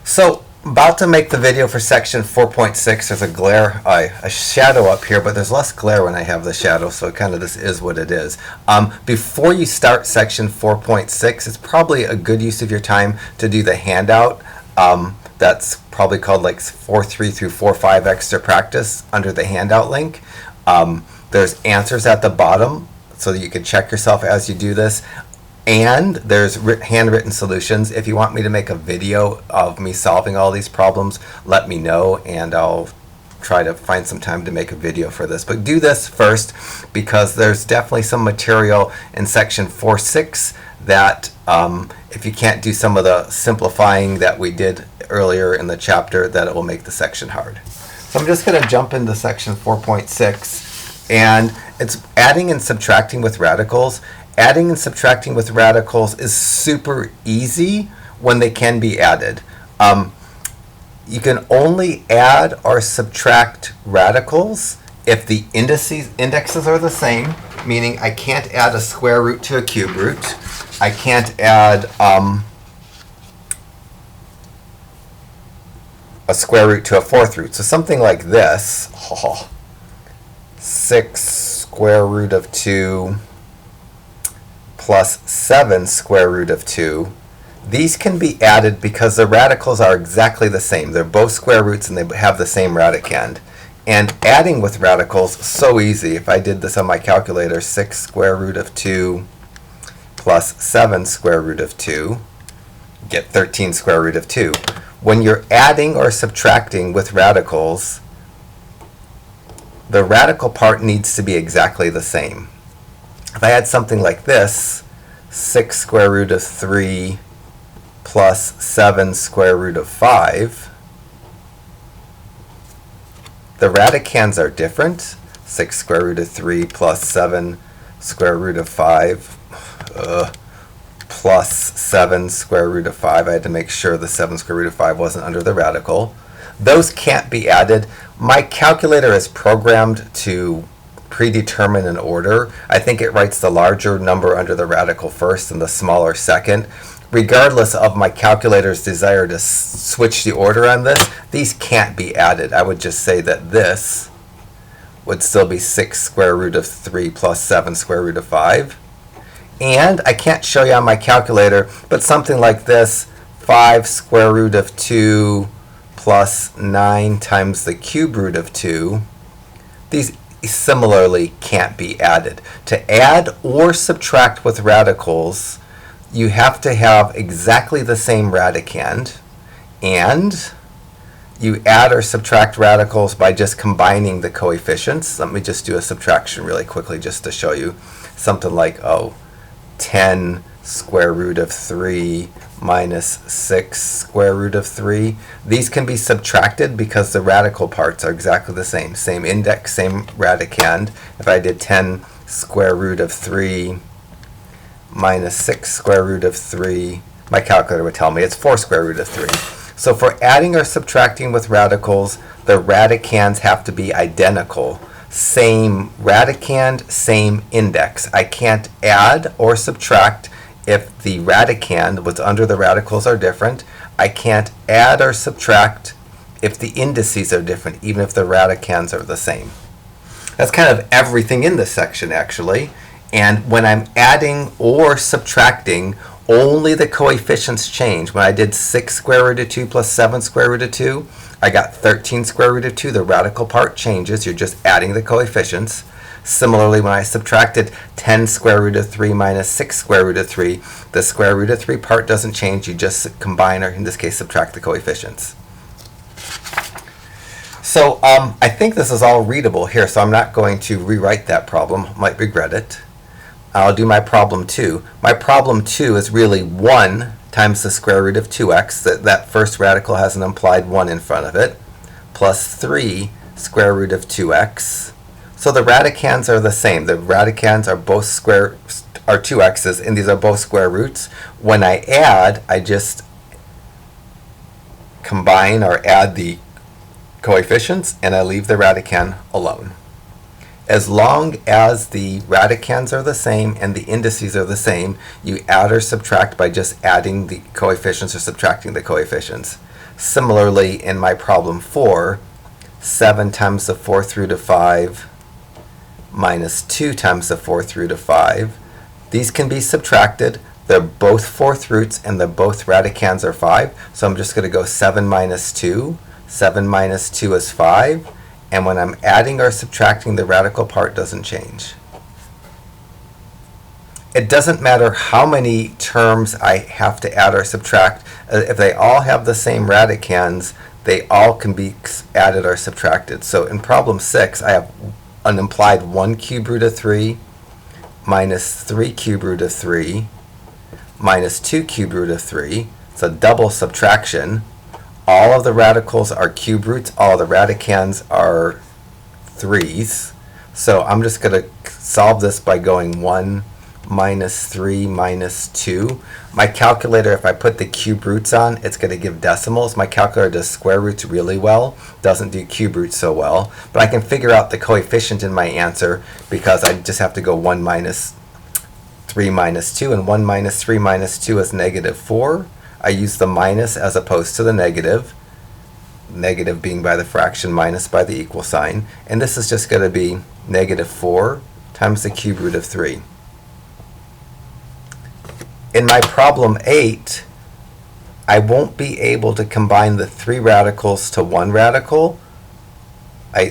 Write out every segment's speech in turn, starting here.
So, about to make the video for section 4.6. There's a shadow up here, but there's less glare when I have the shadow, so kind of this is what it is. Before you start section 4.6, it's probably a good use of your time to do the handout. That's probably called like 4.3 through 4.5 extra practice under the handout link. There's answers at the bottom so that you can check yourself as you do this. And there's handwritten solutions. If you want me to make a video of me solving all these problems, let me know and I'll try to find some time to make a video for this. But do this first because there's definitely some material in section 4.6 that if you can't do some of the simplifying that we did earlier in the chapter, that it will make the section hard. So I'm just going to jump into section 4.6, and it's adding and subtracting with radicals. Adding and subtracting with radicals is super easy when they can be added. You can only add or subtract radicals if the indexes are the same, meaning I can't add a square root to a cube root. I can't add a square root to a fourth root. So something like this, 6 square root of 2 plus 7 square root of 2. These can be added because the radicals are exactly the same. They're both square roots and they have the same radicand. And adding with radicals, so easy. If I did this on my calculator, 6 square root of 2 plus 7 square root of 2, get 13 square root of 2. When you're adding or subtracting with radicals, the radical part needs to be exactly the same. If I had something like this, 6 square root of 3 plus 7 square root of 5, the radicands are different. 6 square root of 3 plus 7 square root of 5 plus 7 square root of 5. I had to make sure the 7 square root of 5 wasn't under the radical. Those can't be added. My calculator is programmed to predetermine an order. I think it writes the larger number under the radical first and the smaller second. Regardless of my calculator's desire to switch the order on this, these can't be added. I would just say that this would still be 6 square root of 3 plus 7 square root of 5. And I can't show you on my calculator, but something like this, 5 square root of 2 plus 9 times the cube root of 2, these similarly can't be added. To add or subtract with radicals, you have to have exactly the same radicand, and you add or subtract radicals by just combining the coefficients. Let me just do a subtraction really quickly just to show you. Something like 10 square root of 3 minus 6 square root of 3. These can be subtracted because the radical parts are exactly the same. Same index, same radicand. If I did 10 square root of 3 minus 6 square root of 3, my calculator would tell me it's 4 square root of 3. So for adding or subtracting with radicals, the radicands have to be identical. Same radicand, same index. I can't add or subtract if the radicand, what's under the radicals, are different. I can't add or subtract if the indices are different, even if the radicands are the same. That's kind of everything in this section, actually. And when I'm adding or subtracting, only the coefficients change. When I did 6 square root of 2 plus 7 square root of 2, I got 13 square root of 2. The radical part changes. You're just adding the coefficients. Similarly, when I subtracted 10 square root of 3 minus 6 square root of 3, the square root of 3 part doesn't change. You just combine, or in this case, subtract the coefficients. So I think this is all readable here, so I'm not going to rewrite that problem. Might regret it. I'll do my problem 2. My problem 2 is really 1 times the square root of 2x. That first radical has an implied 1 in front of it, plus 3 square root of 2x. So the radicands are the same. The radicands are both 2x's, and these are both square roots. When I add, I just combine or add the coefficients, and I leave the radicand alone. As long as the radicands are the same and the indices are the same, you add or subtract by just adding the coefficients or subtracting the coefficients. Similarly, in my problem 4, 7 times the 4th root of 5 minus 2 times the 4th root of 5. These can be subtracted. They're both 4th roots and they're both radicands are 5. So I'm just going to go 7 minus 2. 7 minus 2 is 5. And when I'm adding or subtracting, the radical part doesn't change. It doesn't matter how many terms I have to add or subtract. If they all have the same radicands, they all can be added or subtracted. So in problem 6, I have an implied 1 cube root of 3 minus 3 cube root of 3 minus 2 cube root of 3. It's a double subtraction. All of the radicals are cube roots. All of the radicands are 3's. So I'm just going to solve this by going 1 minus 3 minus 2. My calculator, if I put the cube roots on, it's going to give decimals. My calculator does square roots really well, doesn't do cube roots so well. But I can figure out the coefficient in my answer because I just have to go 1 minus 3 minus 2, and 1 minus 3 minus 2 is negative 4. I use the minus as opposed to the negative. Negative being by the fraction, minus by the equal sign. And this is just going to be negative 4 times the cube root of 3. In my problem 8, I won't be able to combine the 3 radicals to 1 radical.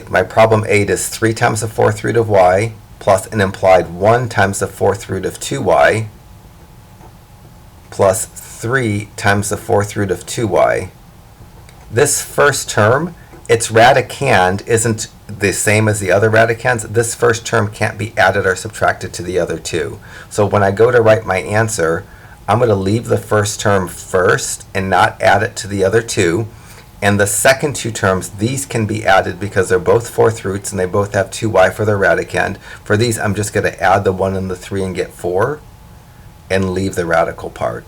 My problem 8 is 3 times the 4th root of y plus an implied 1 times the 4th root of 2y plus 3 times the 4th root of 2y. This first term, its radicand isn't the same as the other radicands. This first term can't be added or subtracted to the other two. So when I go to write my answer, I'm going to leave the first term first and not add it to the other two. And the second two terms, these can be added because they're both 4th roots and they both have 2y for their radicand. For these, I'm just going to add the 1 and the 3 and get 4 and leave the radical part.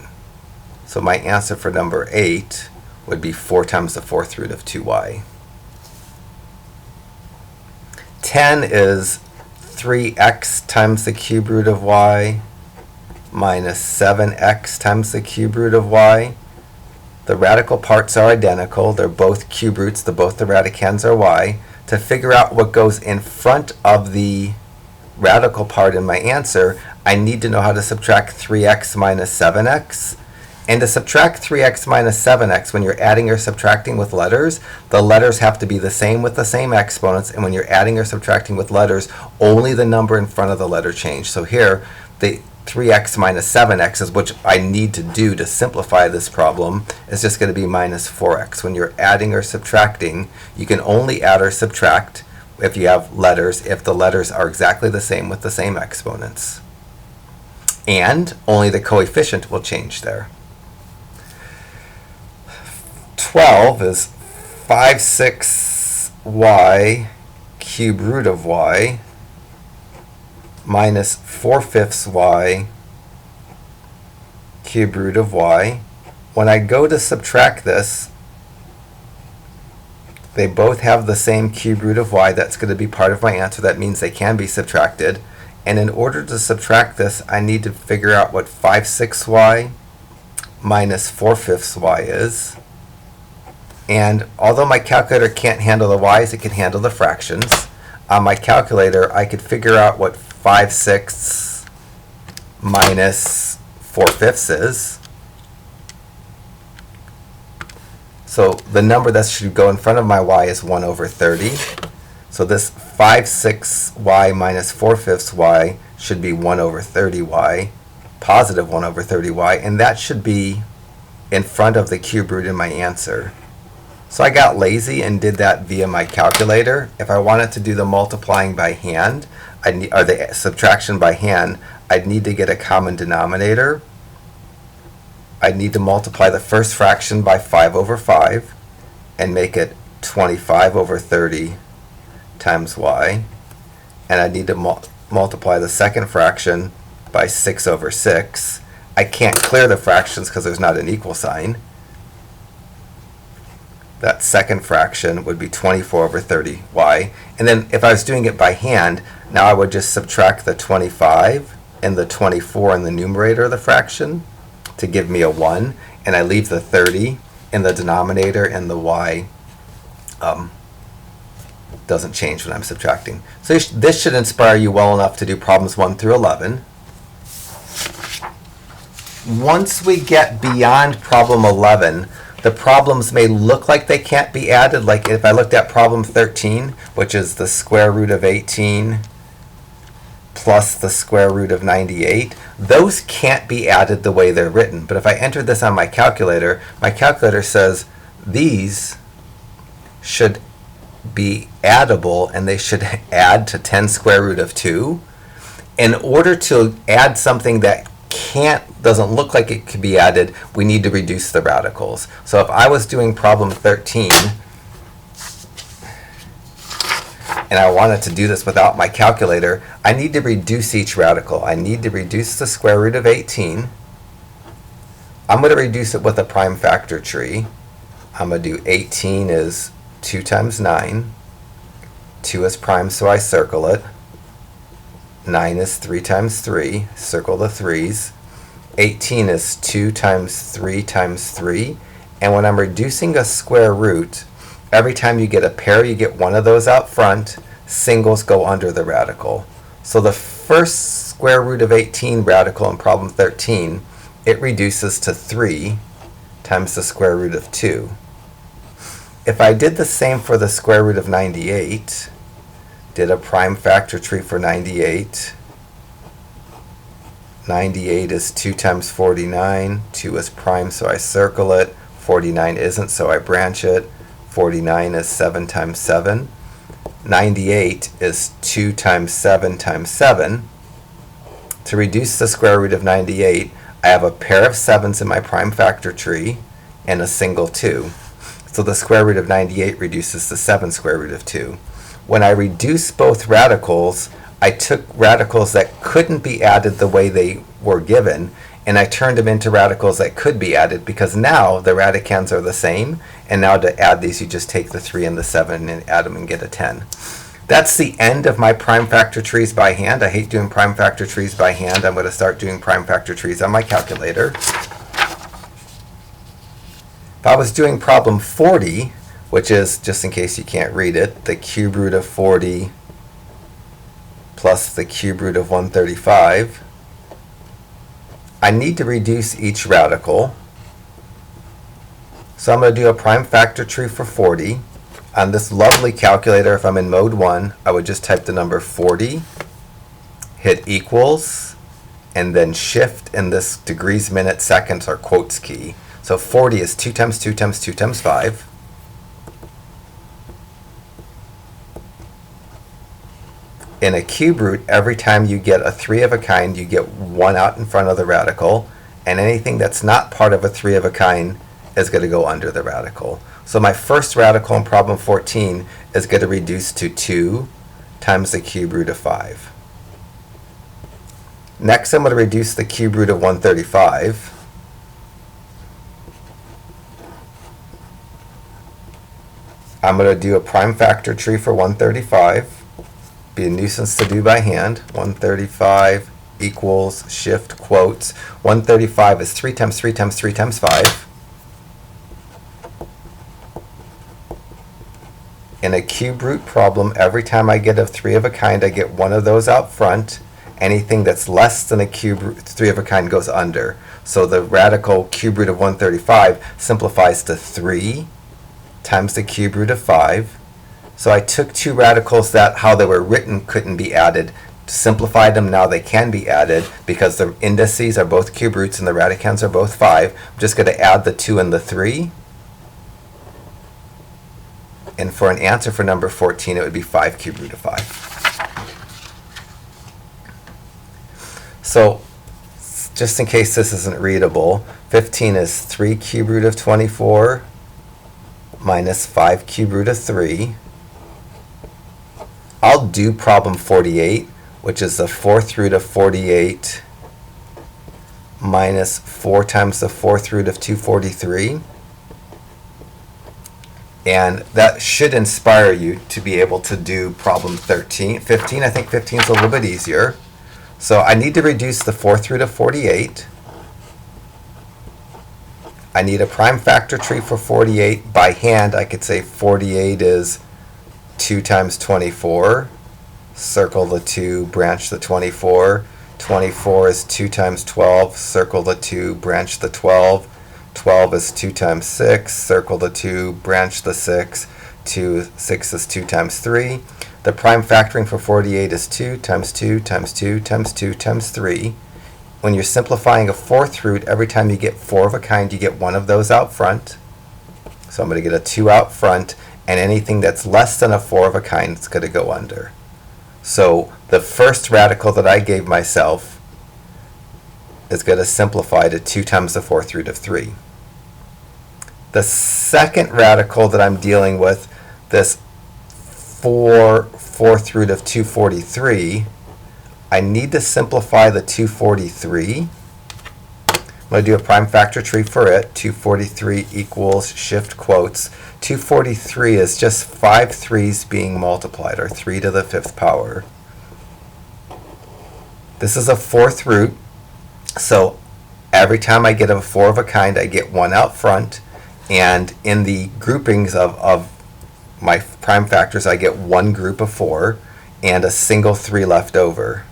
So my answer for number 8 would be 4 times the 4th root of 2y. 10 is 3x times the cube root of y minus 7x times the cube root of y. The radical parts are identical. They're both cube roots. Both the radicands are y. To figure out what goes in front of the radical part in my answer, I need to know how to subtract 3x minus 7x. And to subtract 3x minus 7x, when you're adding or subtracting with letters, the letters have to be the same with the same exponents. And when you're adding or subtracting with letters, only the number in front of the letter change. So here, the 3x minus 7x is which I need to do to simplify this problem is just going to be minus 4x. When you're adding or subtracting, you can only add or subtract if you have letters, if the letters are exactly the same with the same exponents. And only the coefficient will change there. 12 is 5/6y cube root of y minus 4/5 y cube root of y. When I go to subtract this, they both have the same cube root of y. That's going to be part of my answer. That means they can be subtracted. And in order to subtract this, I need to figure out what 5/6y minus 4/5 y is. And although my calculator can't handle the y's, it can handle the fractions. On my calculator, I could figure out what 5/6 minus 4/5 is. So the number that should go in front of my y is 1 over 30. So this 5/6y minus 4/5 y should be 1 over 30y, positive 1 over 30y, and that should be in front of the cube root in my answer. So I got lazy and did that via my calculator. If I wanted to do the multiplying by hand, or the subtraction by hand, I'd need to get a common denominator. I'd need to multiply the first fraction by 5 over 5 and make it 25 over 30 times y. And I'd need to multiply the second fraction by 6 over 6. I can't clear the fractions because there's not an equal sign. That second fraction would be 24 over 30y. And then if I was doing it by hand, now I would just subtract the 25 and the 24 in the numerator of the fraction to give me a 1. And I leave the 30 in the denominator, and the y doesn't change when I'm subtracting. So this should inspire you well enough to do problems 1 through 11. Once we get beyond problem 11, the problems may look like they can't be added. Like if I looked at problem 13, which is the square root of 18 plus the square root of 98, those can't be added the way they're written. But if I enter this on my calculator says these should be addable, and they should add to 10 square root of 2. In order to add something that doesn't look like it could be added, we need to reduce the radicals. So if I was doing problem 13, and I wanted to do this without my calculator, I need to reduce each radical. I need to reduce the square root of 18. I'm going to reduce it with a prime factor tree. I'm going to do 18 is 2 times 9. 2 is prime, so I circle it. 9 is 3 times 3. Circle the 3's. 18 is 2 times 3 times 3. And when I'm reducing a square root, every time you get a pair, you get one of those out front. Singles go under the radical. So the first square root of 18 radical in problem 13, it reduces to 3 times the square root of 2. If I did the same for the square root of 98, did a prime factor tree for 98, 98 is 2 times 49, 2 is prime, so I circle it, 49 isn't, so I branch it, 49 is 7 times 7, 98 is 2 times 7 times 7. To reduce the square root of 98, I have a pair of 7s in my prime factor tree and a single 2. So the square root of 98 reduces to 7 square root of 2. When I reduce both radicals, I took radicals that couldn't be added the way they were given, and I turned them into radicals that could be added, because now the radicands are the same, and now to add these you just take the 3 and the 7 and add them and get a 10. That's the end of my prime factor trees by hand. I hate doing prime factor trees by hand. I'm going to start doing prime factor trees on my calculator. If I was doing problem 40, which is, just in case you can't read it, the cube root of 40 plus the cube root of 135, I need to reduce each radical. So I'm going to do a prime factor tree for 40. On this lovely calculator, if I'm in mode 1, I would just type the number 40, hit equals, and then shift in this degrees, minutes, seconds, or quotes key. So 40 is 2 times 2 times 2 times 5. In a cube root, every time you get a 3 of a kind, you get 1 out in front of the radical, and anything that's not part of a 3 of a kind is going to go under the radical. So my first radical in problem 14 is going to reduce to 2 times the cube root of 5. Next, I'm going to reduce the cube root of 135. I'm going to do a prime factor tree for 135. Be a nuisance to do by hand. 135 equals, shift, quotes. 135 is 3 times 3 times 3 times 5. In a cube root problem, every time I get a 3 of a kind, I get one of those out front. Anything that's less than a cube root 3 of a kind goes under. So the radical cube root of 135 simplifies to 3 times the cube root of 5. So I took two radicals that, how they were written, couldn't be added, simplified them, now they can be added because the indices are both cube roots and the radicands are both 5. I'm just going to add the 2 and the 3. And for an answer for number 14, it would be 5 cube root of 5. So just in case this isn't readable, 15 is 3 cube root of 24 minus 5 cube root of 3. I'll do problem 48, which is the 4th root of 48 minus 4 times the 4th root of 243. And that should inspire you to be able to do problem 15. I think 15 is a little bit easier. So I need to reduce the 4th root of 48. I need a prime factor tree for 48. By hand, I could say 48 is 2 times 24. Circle the 2, branch the 24. 24 is 2 times 12. Circle the 2, branch the 12. 12 is 2 times 6. Circle the 2, branch the 6. 6 is 2 times 3. The prime factoring for 48 is 2 times 2 times 2 times 2 times 3. When you're simplifying a fourth root, every time you get 4 of a kind, you get one of those out front. So I'm going to get a 2 out front, and anything that's less than a 4 of a kind is going to go under. So the first radical that I gave myself is going to simplify to 2 times the fourth root of 3. The second radical that I'm dealing with, this 4/4 root of 243, I need to simplify the 243. I'm going to do a prime factor tree for it. 243 equals, shift quotes. 243 is just 5 3's being multiplied, or 3 to the 5th power. This is a fourth root, so every time I get a 4 of a kind, I get one out front, and in the groupings of my prime factors, I get one group of 4 and a single 3 left over.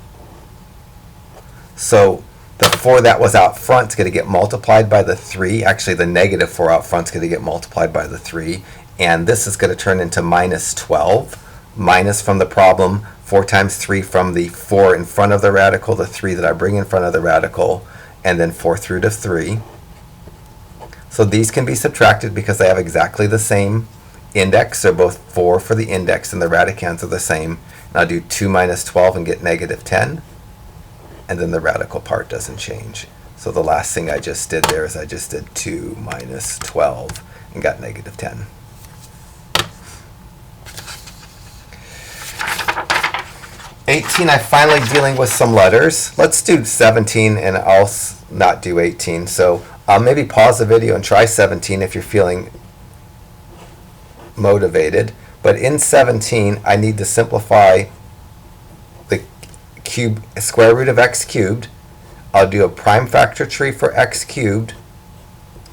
So the 4 that was out front is going to get multiplied by the 3. Actually, the negative 4 out front is going to get multiplied by the 3. And this is going to turn into minus 12. Minus from the problem, 4 times 3 from the 4 in front of the radical, the 3 that I bring in front of the radical, and then 4th root of 3. So these can be subtracted because they have exactly the same index. They're both 4 for the index, and the radicands are the same. And I'll do 2 minus 12 and get negative 10. And then the radical part doesn't change. So the last thing I just did there is I just did 2 minus 12 and got negative 10. '18, I'm finally dealing with some letters. Let's do 17 and I'll not do 18. So I'll maybe pause the video and try 17 if you're feeling motivated. But in 17, I need to simplify the square root of x cubed. I'll do a prime factor tree for x cubed.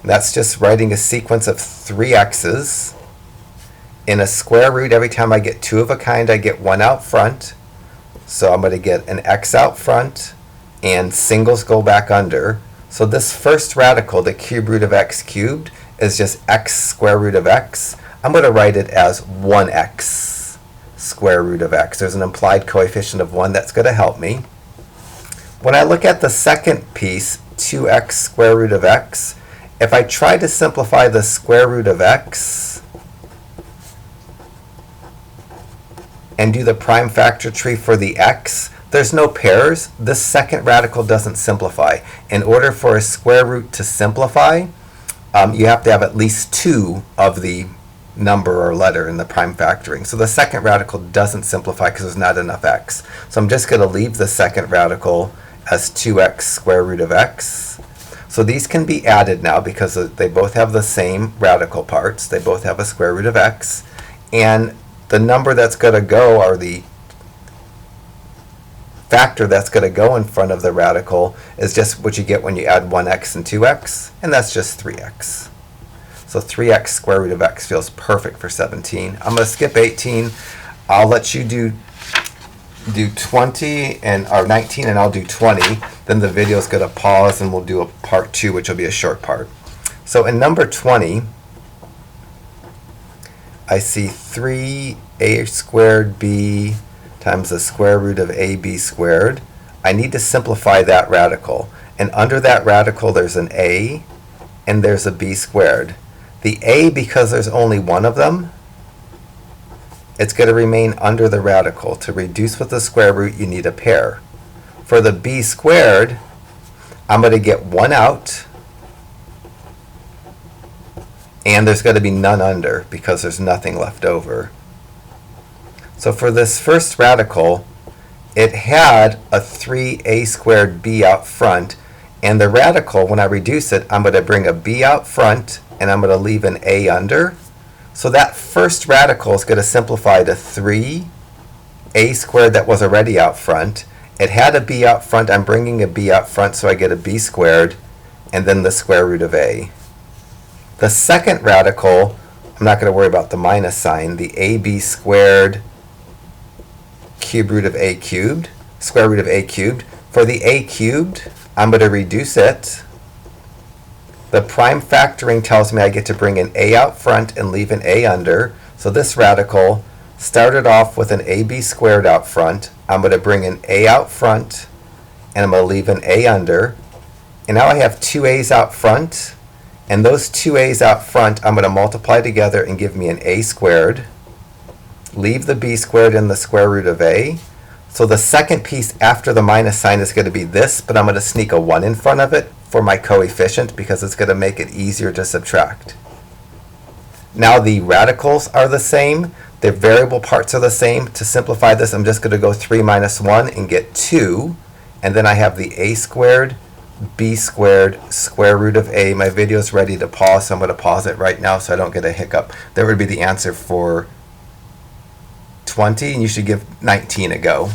That's just writing a sequence of 3 x's. In a square root, every time I get 2 of a kind, I get 1 out front. So I'm going to get an x out front, and singles go back under. So this first radical, the cube root of x cubed, is just x square root of x. I'm going to write it as 1x square root of x. There's an implied coefficient of 1 that's going to help me. When I look at the second piece, 2x square root of x, if I try to simplify the square root of x and do the prime factor tree for the x, there's no pairs. This second radical doesn't simplify. In order for a square root to simplify, you have to have at least 2 of the number or letter in the prime factoring. So the second radical doesn't simplify because there's not enough x. So I'm just going to leave the second radical as 2x square root of x. So these can be added now because they both have the same radical parts. They both have a square root of x. And the number that's going to go, or the factor that's going to go in front of the radical, is just what you get when you add 1x and 2x, and that's just 3x. So 3x square root of x feels perfect for 17. I'm going to skip 18. I'll let you do 20 or 19, and I'll do 20. Then the video is going to pause, and we'll do a part 2, which will be a short part. So in number 20, I see 3a squared b times the square root of ab squared. I need to simplify that radical. And under that radical, there's an a and there's a b squared. The a, because there's only one of them, it's going to remain under the radical. To reduce with the square root, you need a pair. For the b squared, I'm going to get 1 out, and there's going to be none under because there's nothing left over. So for this first radical, it had a 3a squared b out front, and the radical, when I reduce it, I'm going to bring a b out front, and I'm going to leave an a under. So that first radical is going to simplify to 3a squared that was already out front. It had a b out front. I'm bringing a b out front, so I get a b squared, and then the square root of a. The second radical, I'm not going to worry about the minus sign, the ab squared cube root of a cubed, square root of a cubed. For the a cubed, I'm going to reduce it. The prime factoring tells me I get to bring an a out front and leave an a under. So this radical started off with an ab squared out front. I'm going to bring an a out front, and I'm going to leave an a under. And now I have two a's out front, and those two a's out front I'm going to multiply together and give me an a squared. Leave the b squared in the square root of a. So the second piece after the minus sign is going to be this, but I'm going to sneak a 1 in front of it for my coefficient because it's going to make it easier to subtract. Now the radicals are the same. The variable parts are the same. To simplify this, I'm just going to go 3 minus 1 and get 2. And then I have the a squared, b squared, square root of a. My video is ready to pause, so I'm going to pause it right now so I don't get a hiccup. That would be the answer for 20, and you should give 19 a go.